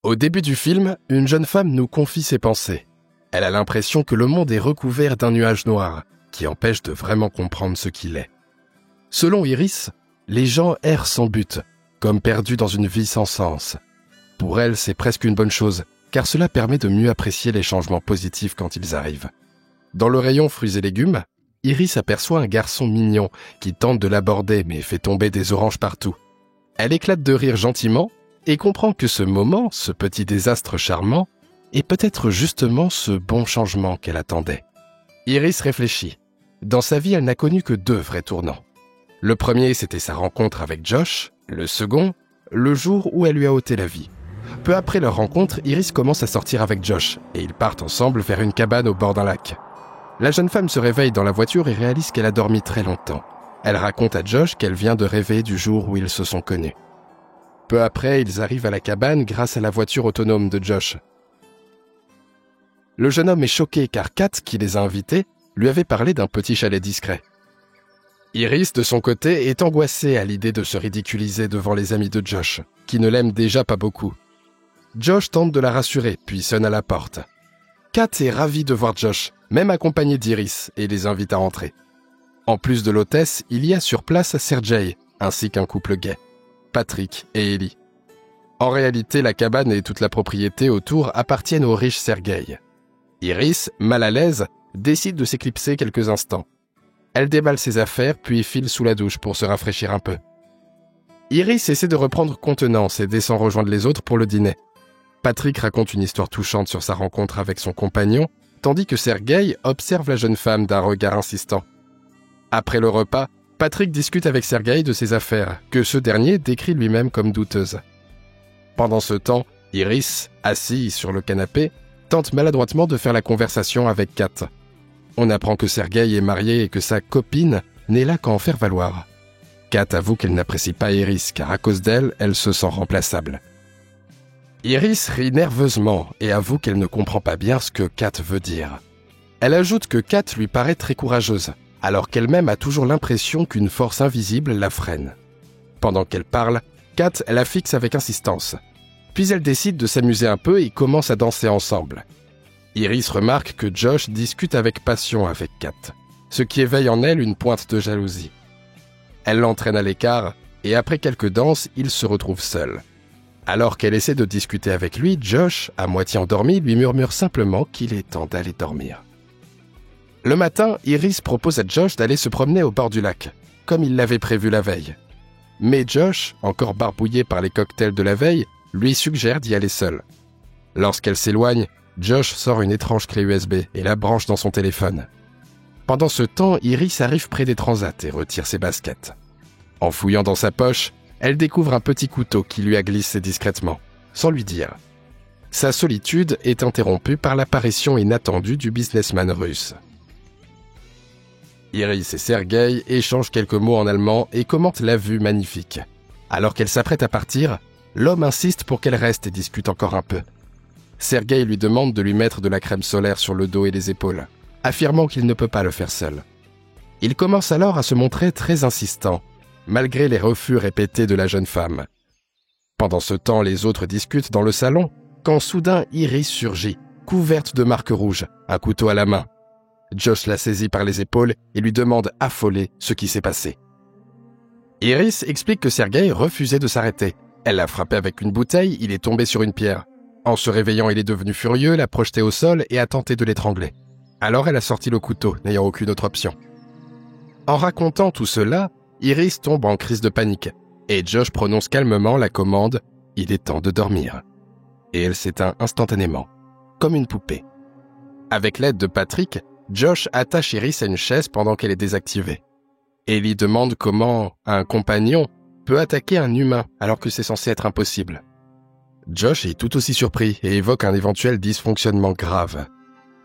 Au début du film, une jeune femme nous confie ses pensées. Elle a l'impression que le monde est recouvert d'un nuage noir qui empêche de vraiment comprendre ce qu'il est. Selon Iris, les gens errent sans but, comme perdus dans une vie sans sens. Pour elle, c'est presque une bonne chose, car cela permet de mieux apprécier les changements positifs quand ils arrivent. Dans le rayon fruits et légumes, Iris aperçoit un garçon mignon qui tente de l'aborder mais fait tomber des oranges partout. Elle éclate de rire gentiment et comprend que ce moment, ce petit désastre charmant, est peut-être justement ce bon changement qu'elle attendait. Iris réfléchit. Dans sa vie, elle n'a connu que 2 vrais tournants. Le premier, c'était sa rencontre avec Josh. Le second, le jour où elle lui a ôté la vie. Peu après leur rencontre, Iris commence à sortir avec Josh et ils partent ensemble vers une cabane au bord d'un lac. La jeune femme se réveille dans la voiture et réalise qu'elle a dormi très longtemps. Elle raconte à Josh qu'elle vient de rêver du jour où ils se sont connus. Peu après, ils arrivent à la cabane grâce à la voiture autonome de Josh. Le jeune homme est choqué car Kat, qui les a invités, lui avait parlé d'un petit chalet discret. Iris, de son côté, est angoissée à l'idée de se ridiculiser devant les amis de Josh, qui ne l'aiment déjà pas beaucoup. Josh tente de la rassurer, puis sonne à la porte. Kat est ravie de voir Josh, même accompagné d'Iris, et les invite à entrer. En plus de l'hôtesse, il y a sur place Sergey, ainsi qu'un couple gay, Patrick et Ellie. En réalité, la cabane et toute la propriété autour appartiennent au riche Sergey. Iris, mal à l'aise, décide de s'éclipser quelques instants. Elle déballe ses affaires, puis file sous la douche pour se rafraîchir un peu. Iris essaie de reprendre contenance et descend rejoindre les autres pour le dîner. Patrick raconte une histoire touchante sur sa rencontre avec son compagnon, tandis que Sergey observe la jeune femme d'un regard insistant. Après le repas, Patrick discute avec Sergey de ses affaires, que ce dernier décrit lui-même comme douteuses. Pendant ce temps, Iris, assise sur le canapé, tente maladroitement de faire la conversation avec Kat. On apprend que Sergey est marié et que sa copine n'est là qu'à en faire valoir. Kat avoue qu'elle n'apprécie pas Iris, car à cause d'elle, elle se sent remplaçable. Iris rit nerveusement et avoue qu'elle ne comprend pas bien ce que Kat veut dire. Elle ajoute que Kat lui paraît très courageuse, alors qu'elle-même a toujours l'impression qu'une force invisible la freine. Pendant qu'elle parle, Kat la fixe avec insistance. Puis elle décide de s'amuser un peu et commence à danser ensemble. Iris remarque que Josh discute avec passion avec Kat, ce qui éveille en elle une pointe de jalousie. Elle l'entraîne à l'écart et après quelques danses, ils se retrouvent seuls. Alors qu'elle essaie de discuter avec lui, Josh, à moitié endormi, lui murmure simplement qu'il est temps d'aller dormir. Le matin, Iris propose à Josh d'aller se promener au bord du lac, comme il l'avait prévu la veille. Mais Josh, encore barbouillé par les cocktails de la veille, lui suggère d'y aller seul. Lorsqu'elle s'éloigne, Josh sort une étrange clé USB et la branche dans son téléphone. Pendant ce temps, Iris arrive près des transats et retire ses baskets. En fouillant dans sa poche, elle découvre un petit couteau qui lui a glissé discrètement, sans lui dire. Sa solitude est interrompue par l'apparition inattendue du businessman russe. Iris et Sergey échangent quelques mots en allemand et commentent la vue magnifique. Alors qu'elle s'apprête à partir, l'homme insiste pour qu'elle reste et discute encore un peu. Sergey lui demande de lui mettre de la crème solaire sur le dos et les épaules, affirmant qu'il ne peut pas le faire seul. Il commence alors à se montrer très insistant, malgré les refus répétés de la jeune femme. Pendant ce temps, les autres discutent dans le salon, quand soudain Iris surgit, couverte de marques rouges, un couteau à la main. Josh la saisit par les épaules et lui demande affolé ce qui s'est passé. Iris explique que Sergey refusait de s'arrêter. Elle l'a frappé avec une bouteille, il est tombé sur une pierre. En se réveillant, il est devenu furieux, l'a projeté au sol et a tenté de l'étrangler. Alors elle a sorti le couteau, n'ayant aucune autre option. En racontant tout cela, Iris tombe en crise de panique et Josh prononce calmement la commande « Il est temps de dormir ». Et elle s'éteint instantanément, comme une poupée. Avec l'aide de Patrick, Josh attache Iris à une chaise pendant qu'elle est désactivée. Ellie demande comment un compagnon peut attaquer un humain alors que c'est censé être impossible. Josh est tout aussi surpris et évoque un éventuel dysfonctionnement grave.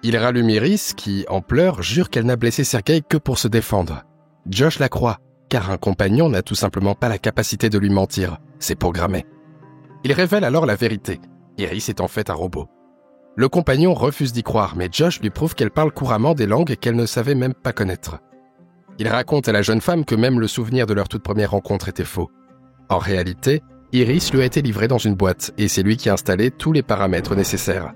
Il rallume Iris qui, en pleurs, jure qu'elle n'a blessé Sergey que pour se défendre. Josh la croit, car un compagnon n'a tout simplement pas la capacité de lui mentir. C'est programmé. Il révèle alors la vérité. Iris est en fait un robot. Le compagnon refuse d'y croire, mais Josh lui prouve qu'elle parle couramment des langues qu'elle ne savait même pas connaître. Il raconte à la jeune femme que même le souvenir de leur toute première rencontre était faux. En réalité, Iris lui a été livrée dans une boîte et c'est lui qui a installé tous les paramètres nécessaires.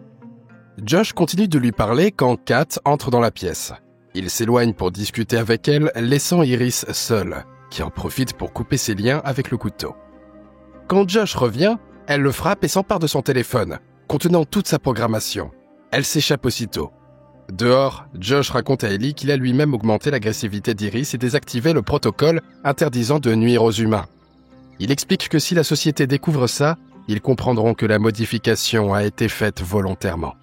Josh continue de lui parler quand Kat entre dans la pièce. Il s'éloigne pour discuter avec elle, laissant Iris seule, qui en profite pour couper ses liens avec le couteau. Quand Josh revient, elle le frappe et s'empare de son téléphone, contenant toute sa programmation. Elle s'échappe aussitôt. Dehors, Josh raconte à Ellie qu'il a lui-même augmenté l'agressivité d'Iris et désactivé le protocole interdisant de nuire aux humains. Il explique que si la société découvre ça, ils comprendront que la modification a été faite volontairement.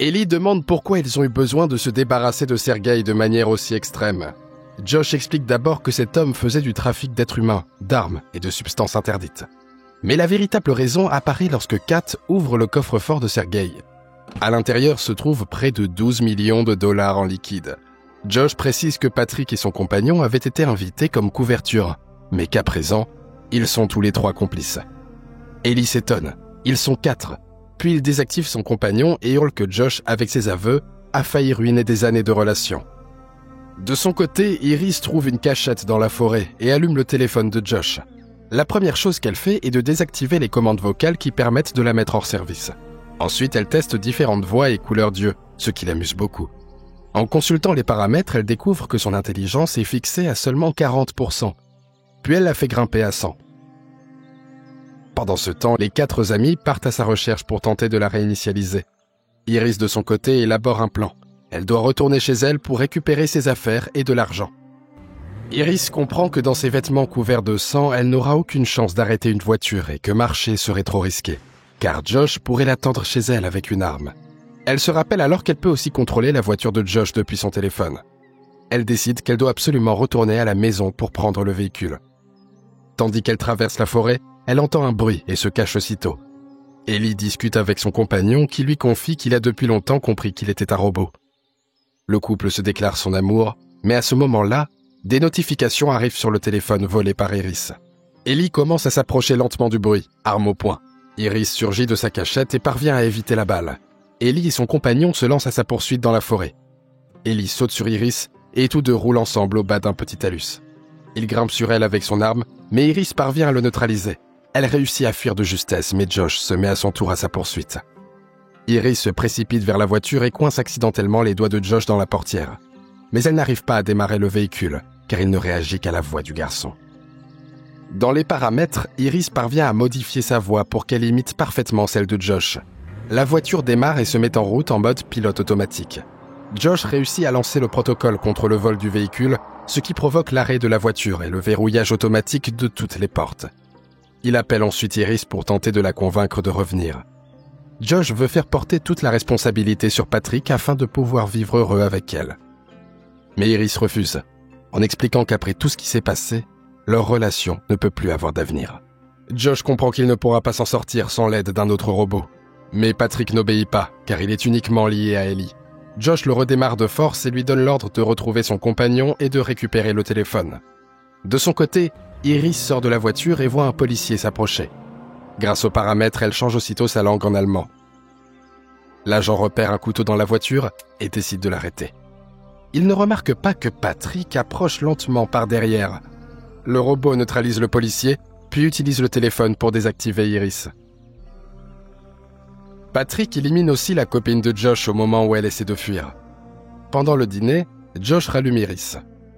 Ellie demande pourquoi ils ont eu besoin de se débarrasser de Sergei de manière aussi extrême. Josh explique d'abord que cet homme faisait du trafic d'êtres humains, d'armes et de substances interdites. Mais la véritable raison apparaît lorsque Kat ouvre le coffre-fort de Sergei. À l'intérieur se trouvent près de 12 millions de dollars en liquide. Josh précise que Patrick et son compagnon avaient été invités comme couverture, mais qu'à présent, ils sont tous les trois complices. Ellie s'étonne. Ils sont 4. Puis il désactive son compagnon et hurle que Josh, avec ses aveux, a failli ruiner des années de relation. De son côté, Iris trouve une cachette dans la forêt et allume le téléphone de Josh. La première chose qu'elle fait est de désactiver les commandes vocales qui permettent de la mettre hors service. Ensuite, elle teste différentes voix et couleurs d'yeux, ce qui l'amuse beaucoup. En consultant les paramètres, elle découvre que son intelligence est fixée à seulement 40%. Puis elle la fait grimper à 100. Pendant ce temps, les 4 amis partent à sa recherche pour tenter de la réinitialiser. Iris, de son côté, élabore un plan. Elle doit retourner chez elle pour récupérer ses affaires et de l'argent. Iris comprend que dans ses vêtements couverts de sang, elle n'aura aucune chance d'arrêter une voiture et que marcher serait trop risqué, car Josh pourrait l'attendre chez elle avec une arme. Elle se rappelle alors qu'elle peut aussi contrôler la voiture de Josh depuis son téléphone. Elle décide qu'elle doit absolument retourner à la maison pour prendre le véhicule. Tandis qu'elle traverse la forêt, elle entend un bruit et se cache aussitôt. Ellie discute avec son compagnon qui lui confie qu'il a depuis longtemps compris qu'il était un robot. Le couple se déclare son amour, mais à ce moment-là, des notifications arrivent sur le téléphone volé par Iris. Ellie commence à s'approcher lentement du bruit, arme au poing. Iris surgit de sa cachette et parvient à éviter la balle. Ellie et son compagnon se lancent à sa poursuite dans la forêt. Ellie saute sur Iris et tous deux roulent ensemble au bas d'un petit talus. Il grimpe sur elle avec son arme, mais Iris parvient à le neutraliser. Elle réussit à fuir de justesse, mais Josh se met à son tour à sa poursuite. Iris se précipite vers la voiture et coince accidentellement les doigts de Josh dans la portière. Mais elle n'arrive pas à démarrer le véhicule, car il ne réagit qu'à la voix du garçon. Dans les paramètres, Iris parvient à modifier sa voix pour qu'elle imite parfaitement celle de Josh. La voiture démarre et se met en route en mode pilote automatique. Josh réussit à lancer le protocole contre le vol du véhicule, ce qui provoque l'arrêt de la voiture et le verrouillage automatique de toutes les portes. Il appelle ensuite Iris pour tenter de la convaincre de revenir. Josh veut faire porter toute la responsabilité sur Patrick afin de pouvoir vivre heureux avec elle. Mais Iris refuse, en expliquant qu'après tout ce qui s'est passé, leur relation ne peut plus avoir d'avenir. Josh comprend qu'il ne pourra pas s'en sortir sans l'aide d'un autre robot. Mais Patrick n'obéit pas, car il est uniquement lié à Ellie. Josh le redémarre de force et lui donne l'ordre de retrouver son compagnon et de récupérer le téléphone. De son côté, Iris sort de la voiture et voit un policier s'approcher. Grâce aux paramètres, elle change aussitôt sa langue en allemand. L'agent repère un couteau dans la voiture et décide de l'arrêter. Il ne remarque pas que Patrick approche lentement par derrière. Le robot neutralise le policier, puis utilise le téléphone pour désactiver Iris. Patrick élimine aussi la copine de Josh au moment où elle essaie de fuir. Pendant le dîner, Josh rallume Iris.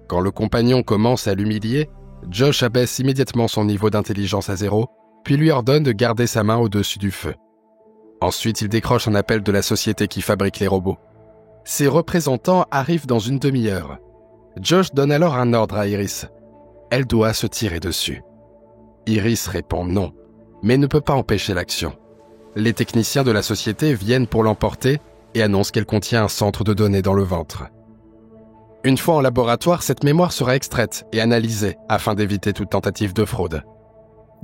Quand le compagnon commence à l'humilier, Josh abaisse immédiatement son niveau d'intelligence à 0, puis lui ordonne de garder sa main au-dessus du feu. Ensuite, il décroche un appel de la société qui fabrique les robots. Ses représentants arrivent dans une demi-heure. Josh donne alors un ordre à Iris. Elle doit se tirer dessus. Iris répond non, mais ne peut pas empêcher l'action. Les techniciens de la société viennent pour l'emporter et annoncent qu'elle contient un centre de données dans le ventre. Une fois en laboratoire, cette mémoire sera extraite et analysée afin d'éviter toute tentative de fraude.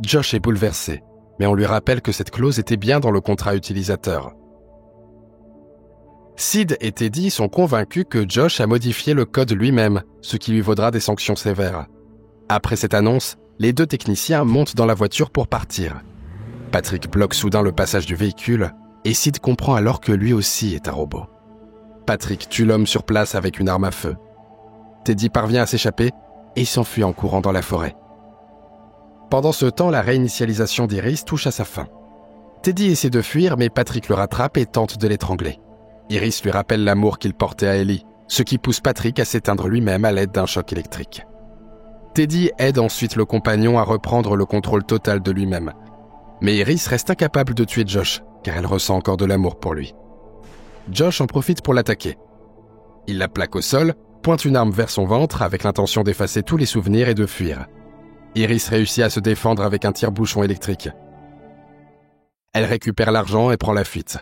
Josh est bouleversé, mais on lui rappelle que cette clause était bien dans le contrat utilisateur. Sid et Teddy sont convaincus que Josh a modifié le code lui-même, ce qui lui vaudra des sanctions sévères. Après cette annonce, les 2 techniciens montent dans la voiture pour partir. Patrick bloque soudain le passage du véhicule et Sid comprend alors que lui aussi est un robot. Patrick tue l'homme sur place avec une arme à feu. Teddy parvient à s'échapper et s'enfuit en courant dans la forêt. Pendant ce temps, la réinitialisation d'Iris touche à sa fin. Teddy essaie de fuir, mais Patrick le rattrape et tente de l'étrangler. Iris lui rappelle l'amour qu'il portait à Ellie, ce qui pousse Patrick à s'éteindre lui-même à l'aide d'un choc électrique. Teddy aide ensuite le compagnon à reprendre le contrôle total de lui-même. Mais Iris reste incapable de tuer Josh, car elle ressent encore de l'amour pour lui. Josh en profite pour l'attaquer. Il la plaque au sol, pointe une arme vers son ventre avec l'intention d'effacer tous les souvenirs et de fuir. Iris réussit à se défendre avec un tire-bouchon électrique. Elle récupère l'argent et prend la fuite.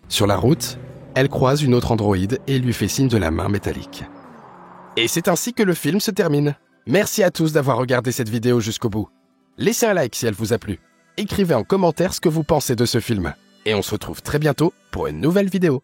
Sur la route, elle croise une autre androïde et lui fait signe de la main métallique. Et c'est ainsi que le film se termine. Merci à tous d'avoir regardé cette vidéo jusqu'au bout. Laissez un like si elle vous a plu. Écrivez en commentaire ce que vous pensez de ce film. Et on se retrouve très bientôt pour une nouvelle vidéo.